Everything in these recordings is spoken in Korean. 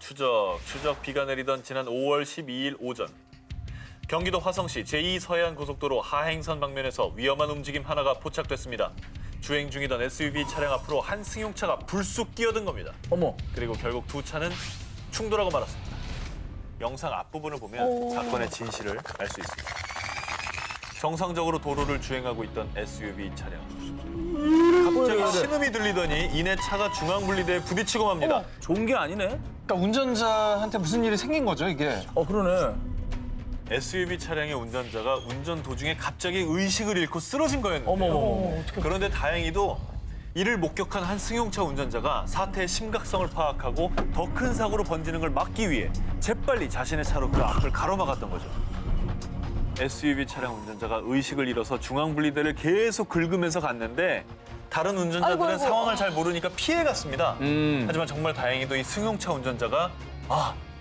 추적 비가 내리던 지난 5월 12일 오전. 경기도 화성시 제2서해안고속도로 하행선 방면에서 위험한 움직임 하나가 포착됐습니다. 주행 중이던 SUV 차량 앞으로 한 승용차가 불쑥 끼어든 겁니다. 어머. 그리고 결국 두 차는 충돌하고 말았습니다. 영상 앞부분을 보면 사건의 진실을 알 수 있습니다. 정상적으로 도로를 주행하고 있던 SUV 차량. 갑자기 신음이 들리더니 이내 차가 중앙분리대에 부딪히고 맙니다. 좋은 게 아니네. 그러니까 운전자한테 무슨 일이 생긴 거죠, 이게? 그러네. SUV 차량의 운전자가 운전 도중에 갑자기 의식을 잃고 쓰러진 거였는데요. 어머. 그런데 다행히도 이를 목격한 한 승용차 운전자가 사태의 심각성을 파악하고 더 큰 사고로 번지는 걸 막기 위해 재빨리 자신의 차로 그 앞을 가로막았던 거죠. SUV 차량 운전자가 의식을 잃어서 중앙분리대를 계속 긁으면서 갔는데 다른 운전자들은 상황을 잘 모르니까 피해갔습니다. 하지만 정말 다행히도 이 승용차 운전자가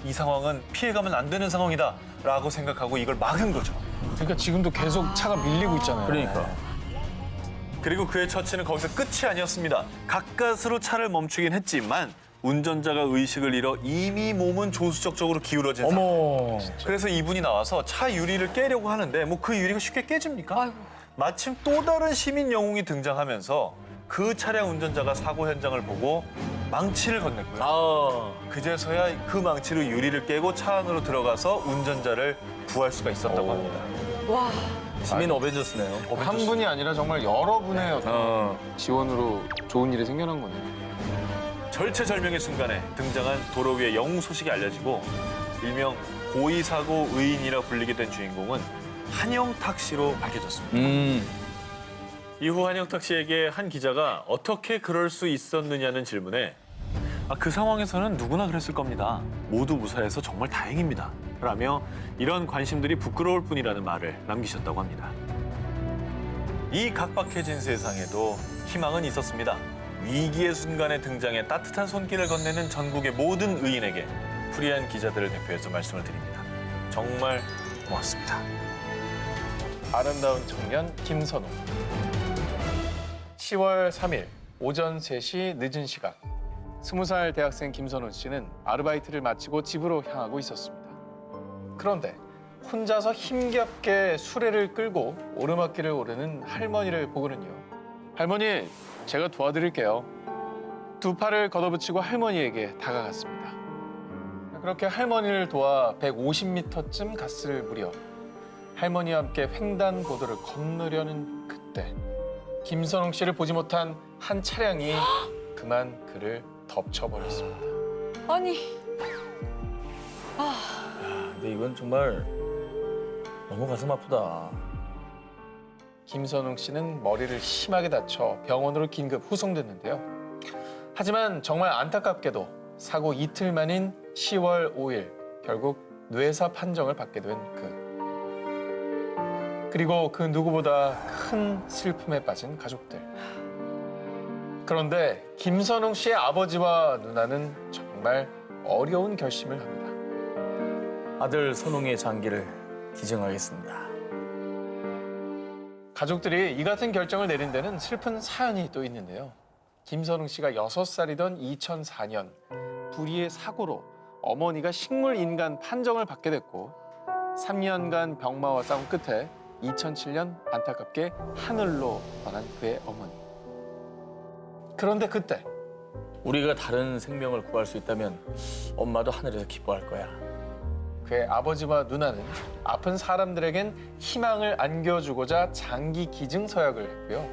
이 상황은 피해가면 안 되는 상황이다 라고 생각하고 이걸 막은 거죠. 그러니까 지금도 계속 차가 밀리고 있잖아요. 그러니까. 그리고 그의 처치는 거기서 끝이 아니었습니다. 가까스로 차를 멈추긴 했지만 운전자가 의식을 잃어 이미 몸은 조수석 쪽으로 기울어진 상태. 어머. 그래서 이분이 나와서 차 유리를 깨려고 하는데 뭐 그 유리가 쉽게 깨집니까? 마침 또 다른 시민 영웅이 등장하면서 그 차량 운전자가 사고 현장을 보고 망치를 건넸고요. 그제서야 그 망치로 유리를 깨고 차 안으로 들어가서 운전자를 구할 수가 있었다고 합니다. 와. 시민 어벤져스네요. 한 분이 아니라 정말 여러분의 어떤 지원으로 좋은 일이 생겨난 거네요. 절체절명의 순간에 등장한 도로 위의 영웅 소식이 알려지고 일명 고의사고 의인이라 불리게 된 주인공은 한영탁 씨로 밝혀졌습니다. 이후 한영탁 씨에게 한 기자가 어떻게 그럴 수 있었느냐는 질문에 그 상황에서는 누구나 그랬을 겁니다. 모두 무사해서 정말 다행입니다. 라며 이런 관심들이 부끄러울 뿐이라는 말을 남기셨다고 합니다. 이 각박해진 세상에도 희망은 있었습니다. 위기의 순간에 등장해 따뜻한 손길을 건네는 전국의 모든 의인에게 프리한 기자들을 대표해서 말씀을 드립니다. 정말 고맙습니다. 아름다운 청년 김선우. 10월 3일 오전 3시 늦은 시각 20살 대학생 김선우 씨는 아르바이트를 마치고 집으로 향하고 있었습니다. 그런데 혼자서 힘겹게 수레를 끌고 오르막길을 오르는 할머니를 보고는요. 할머니, 제가 도와드릴게요. 두 팔을 걷어붙이고 할머니에게 다가갔습니다. 그렇게 할머니를 도와 150m쯤 갔을 무렵 할머니와 함께 횡단보도를 건너려는 그때 김선웅 씨를 보지 못한 한 차량이 그만 그를 덮쳐버렸습니다. 아니. 근데 이건 정말 너무 가슴 아프다. 김선웅 씨는 머리를 심하게 다쳐 병원으로 긴급 후송됐는데요. 하지만 정말 안타깝게도 사고 이틀 만인 10월 5일 결국 뇌사 판정을 받게 된 그리고 그 누구보다 큰 슬픔에 빠진 가족들. 그런데 김선웅 씨의 아버지와 누나는 정말 어려운 결심을 합니다. 아들 선웅의 장기를 기증하겠습니다. 가족들이 이 같은 결정을 내린 데는 슬픈 사연이 또 있는데요. 김선웅 씨가 6살이던 2004년 불의의 사고로 어머니가 식물인간 판정을 받게 됐고 3년간 병마와 싸운 끝에 2007년 안타깝게 하늘로 떠난 그의 어머니. 그런데 그때 우리가 다른 생명을 구할 수 있다면 엄마도 하늘에서 기뻐할 거야. 그의 아버지와 누나는 아픈 사람들에겐 희망을 안겨주고자 장기 기증 서약을 했고요.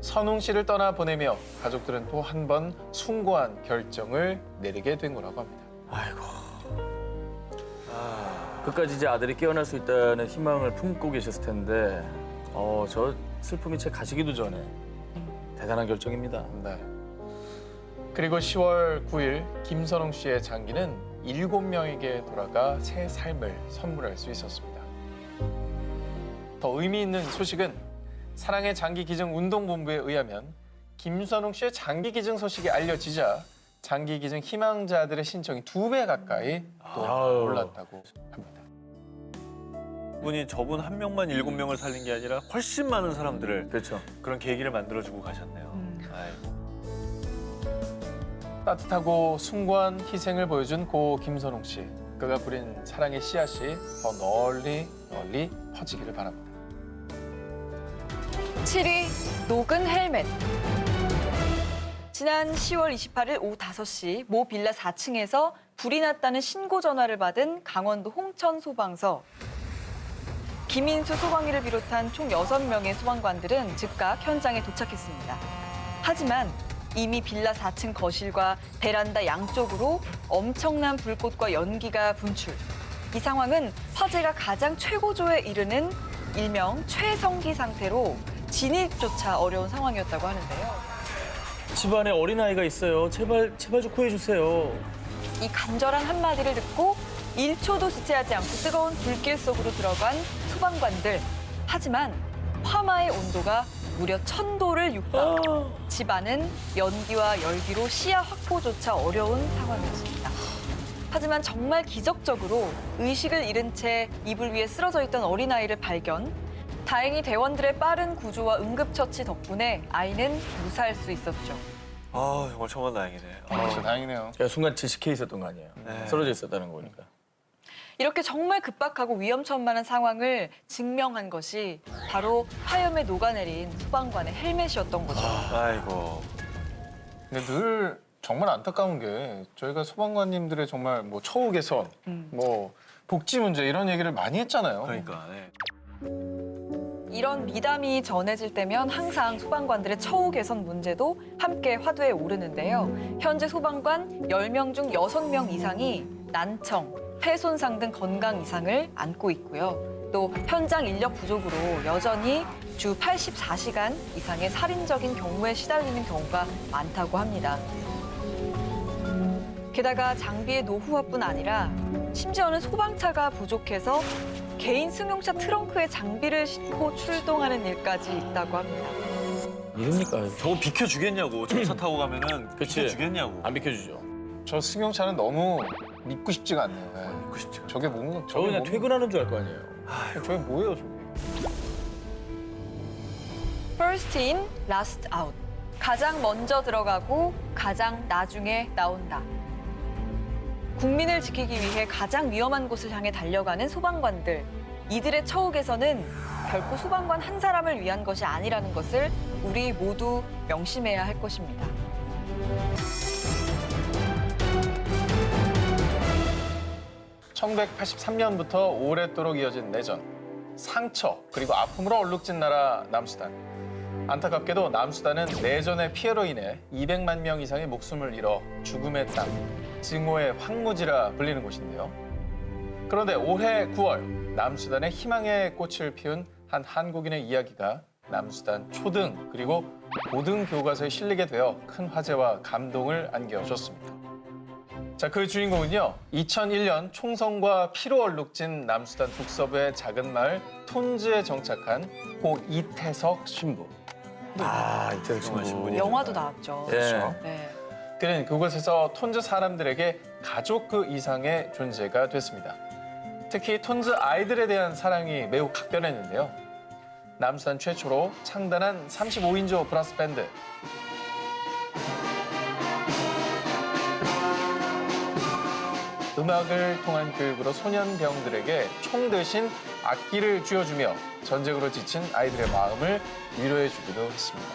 선웅 씨를 떠나보내며 가족들은 또 한 번 숭고한 결정을 내리게 된 거라고 합니다. 아이고. 끝까지 이제 아들이 깨어날 수 있다는 희망을 품고 계셨을 텐데 저 슬픔이 채 가시기도 전에 대단한 결정입니다. 네. 그리고 10월 9일 김선웅 씨의 장기는 7명에게 돌아가 새 삶을 선물할 수 있었습니다. 더 의미 있는 소식은 사랑의 장기 기증 운동본부에 의하면 김선웅 씨의 장기 기증 소식이 알려지자 장기 기증 희망자들의 신청이 2배 가까이 또 올랐다고 합니다. 분이 저분 한 명만 7명을 살린 게 아니라 훨씬 많은 사람들을 그렇죠. 그런 계기를 만들어주고 가셨네요. 아이고. 따뜻하고 숭고한 희생을 보여준 고 김선홍 씨. 그가 부린 사랑의 씨앗이 더 널리 퍼지기를 바랍니다. 7위 녹은 헬멧. 지난 10월 28일 오후 5시 모 빌라 4층에서 불이 났다는 신고 전화를 받은 강원도 홍천 소방서. 김인수 소방위를 비롯한 총 6명의 소방관들은 즉각 현장에 도착했습니다. 하지만 이미 빌라 4층 거실과 베란다 양쪽으로 엄청난 불꽃과 연기가 분출. 이 상황은 화재가 가장 최고조에 이르는 일명 최성기 상태로 진입조차 어려운 상황이었다고 하는데요. 집안에 어린아이가 있어요. 제발 좀 구해주세요. 이 간절한 한마디를 듣고 1초도 지체하지 않고 뜨거운 불길 속으로 들어간 소방관들. 하지만 화마의 온도가 무려 1000도를 육박. 집안은 연기와 열기로 시야 확보조차 어려운 상황이었습니다. 하지만 정말 기적적으로 의식을 잃은 채 이불 위에 쓰러져 있던 어린아이를 발견. 다행히 대원들의 빠른 구조와 응급처치 덕분에 아이는 무사할 수 있었죠. 아, 정말 천만다행이네. 진짜 다행이네요. 제가 순간 질식해 있었던 거 아니에요. 네. 쓰러져 있었다는 거니까. 이렇게 정말 급박하고 위험천만한 상황을 증명한 것이 바로 화염에 녹아내린 소방관의 헬멧이었던 거죠. 아이고. 근데 늘 정말 안타까운 게 저희가 소방관님들의 정말 뭐 처우 개선, 뭐 복지 문제 이런 얘기를 많이 했잖아요. 그러니까. 네. 이런 미담이 전해질 때면 항상 소방관들의 처우 개선 문제도 함께 화두에 오르는데요. 현재 소방관 10명 중 6명 이상이 난청, 폐 손상 등 건강 이상을 안고 있고요. 또 현장 인력 부족으로 여전히 주 84시간 이상의 살인적인 경우에 시달리는 경우가 많다고 합니다. 게다가 장비의 노후화뿐 아니라 심지어는 소방차가 부족해서 개인 승용차 트렁크에 장비를 싣고 출동하는 일까지 있다고 합니다. 이럽니까? 저거 비켜주겠냐고. 저 차 타고 가면은 그치. 비켜주겠냐고. 안 비켜주죠. 저 승용차는 너무 믿고 싶지가 않네요. 네. 믿고 싶지가 저게 뭔가 저 그냥 퇴근하는 줄 알 거 아니에요. 저게 뭐예요, 저게? First in, last out. 가장 먼저 들어가고 가장 나중에 나온다. 국민을 지키기 위해 가장 위험한 곳을 향해 달려가는 소방관들. 이들의 처우 개선은 결코 소방관 한 사람을 위한 것이 아니라는 것을 우리 모두 명심해야 할 것입니다. (1983년부터) 오랫도록 이어진 내전, 상처 그리고 아픔으로 얼룩진 나라 남수단. 안타깝게도 남수단은 내전의 피해로 인해 200만 명 이상의 목숨을 잃어 죽음의 땅, 증오의 황무지라 불리는 곳인데요. 그런데 올해 9월 남수단의 희망의 꽃을 피운 한 한국인의 이야기가 남수단 초등 그리고 고등 교과서에 실리게 되어 큰 화제와 감동을 안겨줬습니다. 자, 그 주인공은요, 2001년 총성과 피로 얼룩진 남수단 북서부의 작은 마을 톤즈에 정착한 고 이태석 신부. 이태석 훌륭한 신분이죠. 영화도 나왔죠. 예. 네. 그는 그곳에서 톤즈 사람들에게 가족 그 이상의 존재가 됐습니다. 특히 톤즈 아이들에 대한 사랑이 매우 각별했는데요. 남수단 최초로 창단한 35인조 브라스 밴드. 음악을 통한 교육으로 소년병들에게 총 대신 악기를 쥐어주며 전쟁으로 지친 아이들의 마음을 위로해주기도 했습니다.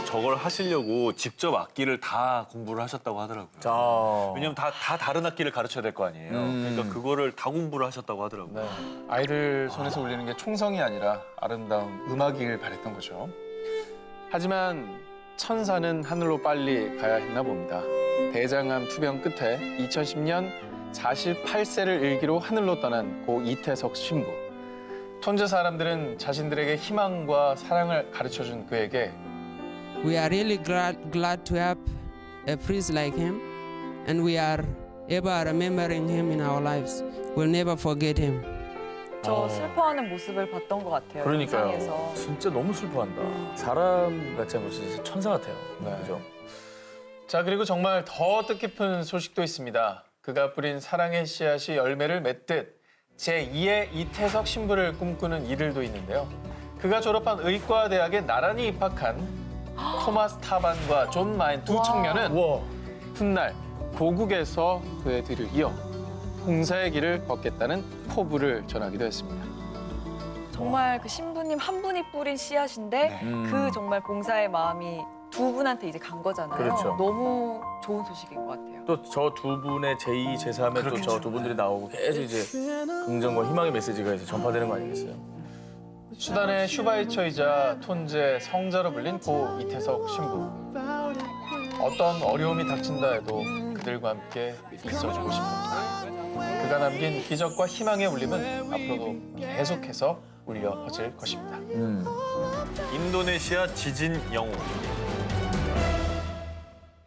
저걸 하시려고 직접 악기를 다 공부를 하셨다고 하더라고요. 자, 왜냐면 다 다른 악기를 가르쳐야 될 거 아니에요. 그러니까 그거를 다 공부를 하셨다고 하더라고요. 네. 아이들 손에서 울리는 게 총성이 아니라 아름다운 음악이길 바랬던 거죠. 하지만 천사는 하늘로 빨리 가야 했나 봅니다. 대장암 투병 끝에 2010년 48세를 일기로 하늘로 떠난 고 이태석 신부. 톤즈 사람들은 자신들에게 희망과 사랑을 가르쳐준 그에게 We are really glad to have a priest like him, and we are ever remembering him in our lives. We'll never forget him. 저 슬퍼하는 모습을 봤던 것 같아요. 그러니까요. 영상에서. 진짜 너무 슬퍼한다. 사람 같지 않고 진짜 천사 같아요. 네. 그죠? 자, 그리고 정말 더 뜻깊은 소식도 있습니다. 그가 뿌린 사랑의 씨앗이 열매를 맺듯 제2의 이태석 신부를 꿈꾸는 이들도 있는데요. 그가 졸업한 의과대학에 나란히 입학한 토마스 타반과 존 마인 두 청년은 훗날 고국에서 그의 뒤를 이어 봉사의 길을 걷겠다는 포부를 전하기도 했습니다. 정말 그 신부님 한 분이 뿌린 씨앗인데 그 정말 봉사의 마음이 두 분한테 이제 간 거잖아요. 그렇죠. 너무 좋은 소식인 것 같아요. 또 저 두 분의 제2, 제3에 또 저 두 분들이 나오고 계속 이제 긍정과 희망의 메시지가 이제 전파되는 거 아니겠어요? 수단의 슈바이처이자 톤제 성자로 불린 고 이태석 신부. 어떤 어려움이 닥친다 해도 그들과 함께 있어주고 싶습니다. 그가 남긴 기적과 희망의 울림은 앞으로도 계속해서 울려 퍼질 것입니다. 인도네시아 지진 영웅.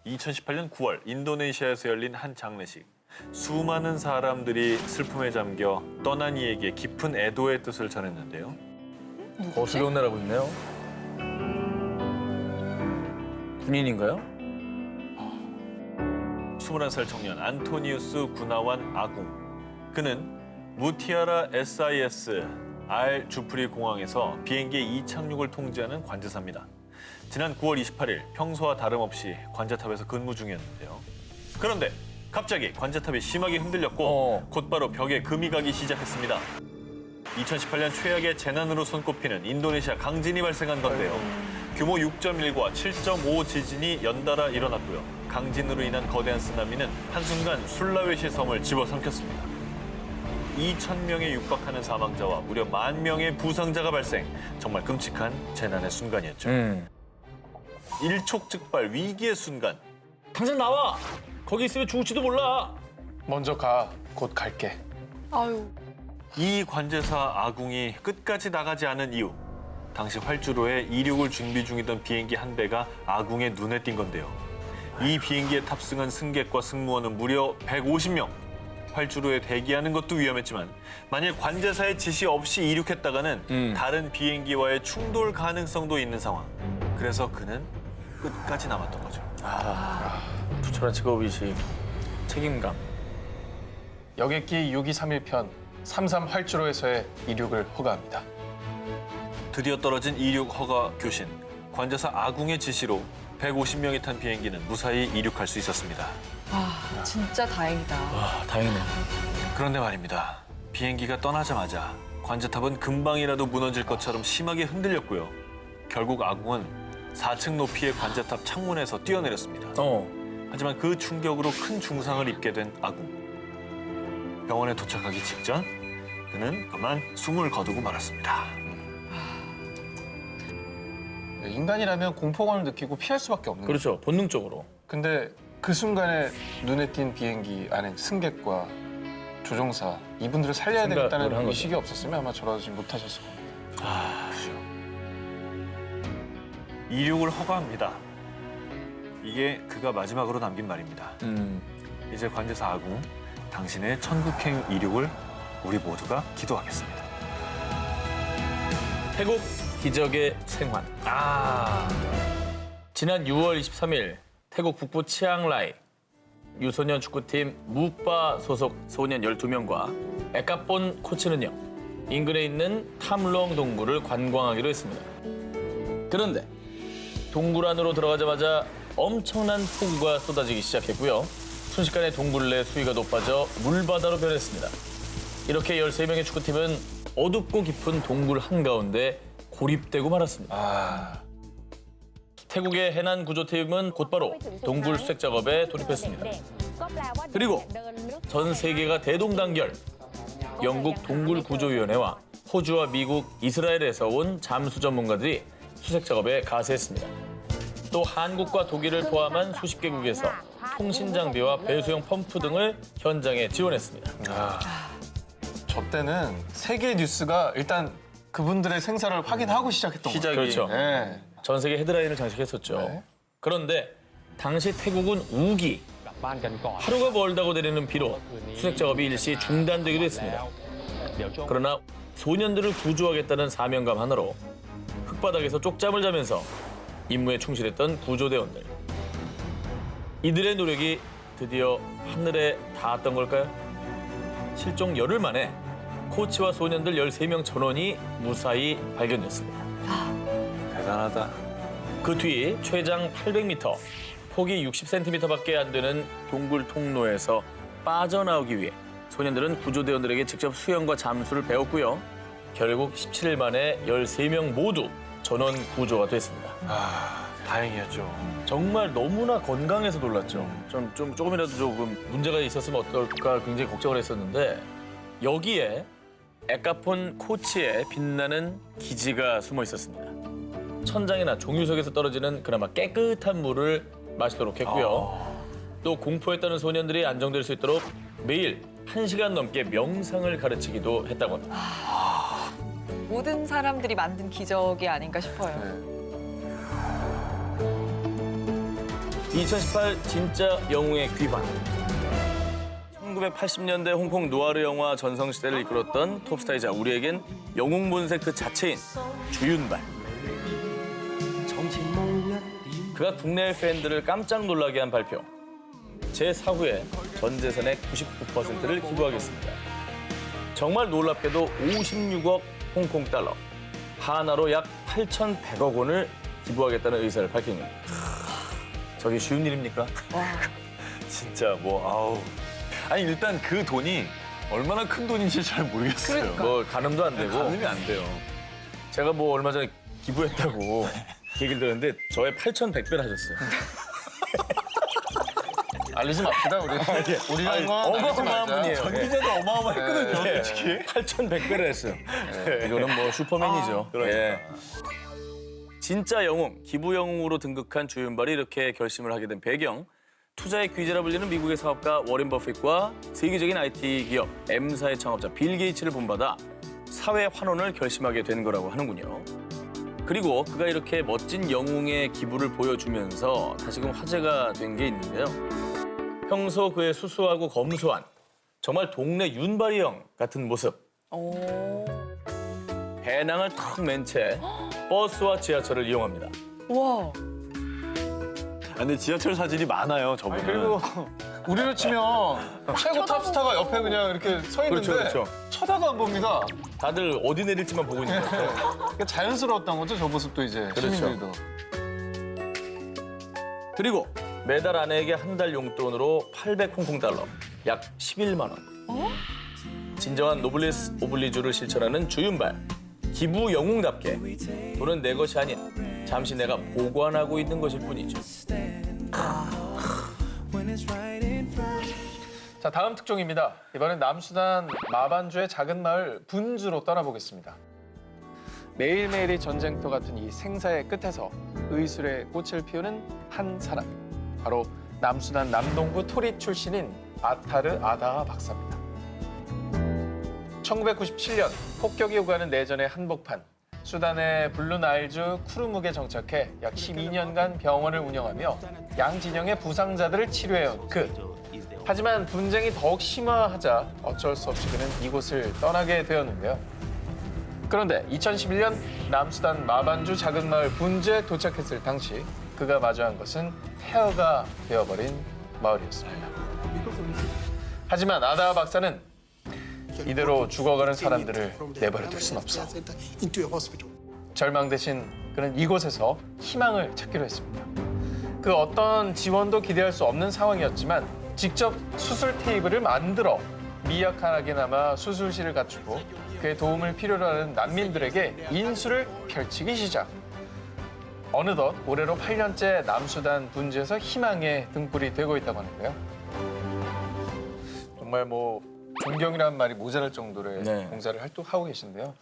2018년 9월 인도네시아에서 열린 한 장례식. 수많은 사람들이 슬픔에 잠겨 떠난 이에게 깊은 애도의 뜻을 전했는데요. 거수령 나라고 있네요. 군인인가요? 21살 청년 안토니우스 구나완 아궁. 그는 무티아라 SIS 알 주프리 공항에서 비행기의 이착륙을 통제하는 관제사입니다. 지난 9월 28일 평소와 다름없이 관제탑에서 근무 중이었는데요. 그런데 갑자기 관제탑이 심하게 흔들렸고 곧바로 벽에 금이 가기 시작했습니다. 2018년 최악의 재난으로 손꼽히는 인도네시아 강진이 발생한 건데요. 규모 6.1과 7.5 지진이 연달아 일어났고요. 강진으로 인한 거대한 쓰나미는 한순간 술라웨시 섬을 집어삼켰습니다. 2,000명에 육박하는 사망자와 무려 10,000명의 부상자가 발생. 정말 끔찍한 재난의 순간이었죠. 일촉즉발 위기의 순간. 당장 나와! 거기 있으면 죽을지도 몰라! 먼저 가, 곧 갈게. 아유. 이 관제사 아궁이 끝까지 나가지 않은 이유. 당시 활주로에 이륙을 준비 중이던 비행기 한 대가 아궁의 눈에 띈 건데요. 이 비행기에 탑승한 승객과 승무원은 무려 150명. 활주로에 대기하는 것도 위험했지만 만일 관제사의 지시 없이 이륙했다가는 다른 비행기와의 충돌 가능성도 있는 상황. 그래서 그는 끝까지 남았던 거죠. 부천한 직업의식, 책임감. 여객기 6231편 33 활주로에서의 이륙을 허가합니다. 드디어 떨어진 이륙 허가 교신. 관제사 아궁의 지시로 150명이 탄 비행기는 무사히 이륙할 수 있었습니다. 아, 진짜 다행이다. 와, 다행이네. 그런데 말입니다. 비행기가 떠나자마자 관제탑은 금방이라도 무너질 것처럼 심하게 흔들렸고요. 결국 아궁은 4층 높이의 관제탑 창문에서 뛰어내렸습니다. 하지만 그 충격으로 큰 중상을 입게 된 아궁. 병원에 도착하기 직전 그는 그만 숨을 거두고 말았습니다. 인간이라면 공포감을 느끼고 피할 수밖에 없는 거죠. 그렇죠, 본능적으로. 근데 그 순간에 눈에 띈 비행기 안에 승객과 조종사 이분들을 살려야 생각을 한 되겠다는 거죠. 의식이 없었으면 아마 저러지 못하셨을 겁니다. 이륙을 허가합니다. 이게 그가 마지막으로 남긴 말입니다. 이제 관제사 아궁, 당신의 천국행 이륙을 우리 모두가 기도하겠습니다. 태국 기적의 생還. 지난 6월 23일 태국 북부 치앙라이 유소년 축구팀 무빠 소속 소년 12명과 에카폰 코치는요. 인근에 있는 탐롱 동굴을 관광하기로 했습니다. 그런데 동굴 안으로 들어가자마자 엄청난 폭우가 쏟아지기 시작했고요. 순식간에 동굴 내 수위가 높아져 물바다로 변했습니다. 이렇게 13명의 축구팀은 어둡고 깊은 동굴 한가운데 고립되고 말았습니다. 태국의 해난 구조팀은 곧바로 동굴 수색 작업에 돌입했습니다. 그리고 전 세계가 대동단결, 영국 동굴구조위원회와 호주와 미국, 이스라엘에서 온 잠수 전문가들이 수색 작업에 가세했습니다. 또 한국과 독일을 포함한 수십 개국에서 통신 장비와 배수용 펌프 등을 현장에 지원했습니다. 저 때는 세계 뉴스가 일단 그분들의 생사를 확인하고 시작했던 거죠. 그렇죠. 네. 전 세계 헤드라인을 장식했었죠. 네. 그런데 당시 태국은 우기, 하루가 멀다고 내리는 비로 수색 작업이 일시 중단되기도 했습니다. 그러나 소년들을 구조하겠다는 사명감 하나로 흙바닥에서 쪽잠을 자면서 임무에 충실했던 구조대원들. 이들의 노력이 드디어 하늘에 닿았던 걸까요? 실종 열흘 만에 코치와 소년들 13명 전원이 무사히 발견됐습니다. 대단하다. 그 뒤 최장 800m, 폭이 60cm밖에 안 되는 동굴 통로에서 빠져나오기 위해 소년들은 구조대원들에게 직접 수영과 잠수를 배웠고요. 결국 17일 만에 13명 모두 전원 구조가 됐습니다. 다행이었죠. 정말 너무나 건강해서 놀랐죠. 조금이라도 조금 문제가 있었으면 어떨까 굉장히 걱정을 했었는데 여기에 에카폰 코치의 빛나는 기지가 숨어 있었습니다. 천장이나 종유석에서 떨어지는 그나마 깨끗한 물을 마시도록 했고요. 또 공포에 떠는 소년들이 안정될 수 있도록 매일 1시간 넘게 명상을 가르치기도 했다고 합니다. 모든 사람들이 만든 기적이 아닌가 싶어요. 2018 진짜 영웅의 귀환. 1980년대 홍콩 누아르 영화 전성시대를 이끌었던 톱스타이자 우리에겐 영웅 본색 그 자체인 주윤발. 그가 국내 팬들을 깜짝 놀라게 한 발표. 제 사후에 전 재산의 99%를 기부하겠습니다. 정말 놀랍게도 56억 홍콩 달러, 하나로 약 8,100억 원을 기부하겠다는 의사를 밝힌 겁니다. 저게 쉬운 일입니까? 진짜 아니 일단 그 돈이 얼마나 큰 돈인지 잘 모르겠어요. 그러니까. 뭐 가늠도 안 되고. 가늠이 안 돼요. 제가 뭐 얼마 전에 기부했다고 얘기를 들었는데 저의 8,100배를 하셨어요. 알리지 맙시다 우리. 우리가 아니, 건 알리지 어마어마한 말자. 분이에요. 전기자도 어마어마했거든요, 예. 솔직히. 8,100배를 했어요. 이거는 뭐 슈퍼맨이죠. 그러니까. 예. 진짜 영웅, 기부 영웅으로 등극한 주윤발이 이렇게 결심을 하게 된 배경. 투자의 귀재라 불리는 미국의 사업가 워렌 버핏과 세계적인 IT 기업 M사의 창업자 빌 게이츠를 본받아 사회 환원을 결심하게 된 거라고 하는군요. 그리고 그가 이렇게 멋진 영웅의 기부를 보여주면서 다시금 화제가 된 게 있는데요. 평소 그의 수수하고 검소한 정말 동네 윤발이 형 같은 모습. 오. 배낭을 턱 맨 채 버스와 지하철을 이용합니다. 와. 근데 지하철 사진이 많아요, 저분은. 그리고 우리로 치면 최고 탑스타가 옆에 그냥 이렇게 서 있는데 그렇죠. 쳐다도 안 봅니다. 다들 어디 내릴지만 보고 있는 것 같아요. 그러니까 자연스러웠던 거죠, 저 모습도 이제 그렇죠. 시민들도. 그리고 매달 아내에게 한 달 용돈으로 800 홍콩 달러, 약 11만 원. 진정한 노블리스 오블리주를 실천하는 주윤발. 기부 영웅답게 돈은 내 것이 아닌 잠시 내가 보관하고 있는 것일 뿐이죠. 자, 다음 특종입니다. 이번엔 남수단 마반주의 작은 마을 분주로 떠나보겠습니다. 매일매일이 전쟁터 같은 이 생사의 끝에서 의술의 꽃을 피우는 한 사람. 바로 남수단 남동부 토리 출신인 아타르 아다하 박사입니다. 1997년 폭격이 오가는 내전의 한복판. 수단의 블루나일주 쿠르묵에 정착해 약 12년간 병원을 운영하며 양진영의 부상자들을 치료해온 그. 하지만 분쟁이 더욱 심화하자 어쩔 수 없이 그는 이곳을 떠나게 되었는데요. 그런데 2011년 남수단 마반주 작은 마을 분주에 도착했을 당시 그가 마주한 것은 폐허가 되어버린 마을이었습니다. 하지만 아다하 박사는 이대로 죽어가는 사람들을 내버려 둘 순 없어. 절망 대신 그는 이곳에서 희망을 찾기로 했습니다. 그 어떤 지원도 기대할 수 없는 상황이었지만 직접 수술 테이블을 만들어 미약하게나마 수술실을 갖추고 그의 도움을 필요로 하는 난민들에게 인수를 펼치기 시작. 어느덧 올해로 8년째 남수단 분주에서 희망의 등불이 되고 있다고 하는데요. 정말 뭐 존경이라는 말이 모자랄 정도의 네. 봉사를 하고 계신데요.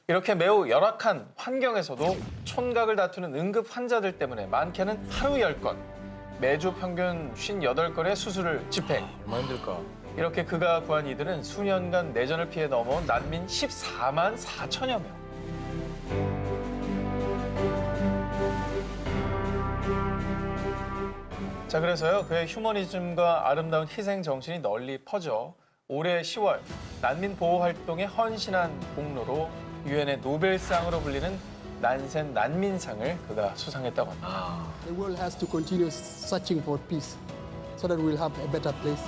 이렇게 매우 열악한 환경에서도 촌각을 다투는 응급 환자들 때문에 많게는 하루 10건, 매주 평균 58건의 수술을 집행. 얼마나 힘들까. 이렇게 그가 구한 이들은 수년간 내전을 피해 넘어온 난민 14만 4천여 명. 자, 그래서요, 그의 휴머니즘과 아름다운 희생 정신이 널리 퍼져 올해 10월 난민 보호 활동에 헌신한 공로로 유엔의 노벨상으로 불리는 난센 난민상을 그가 수상했다고 합니다. The world has to continue searching for peace so that we'll have a better place.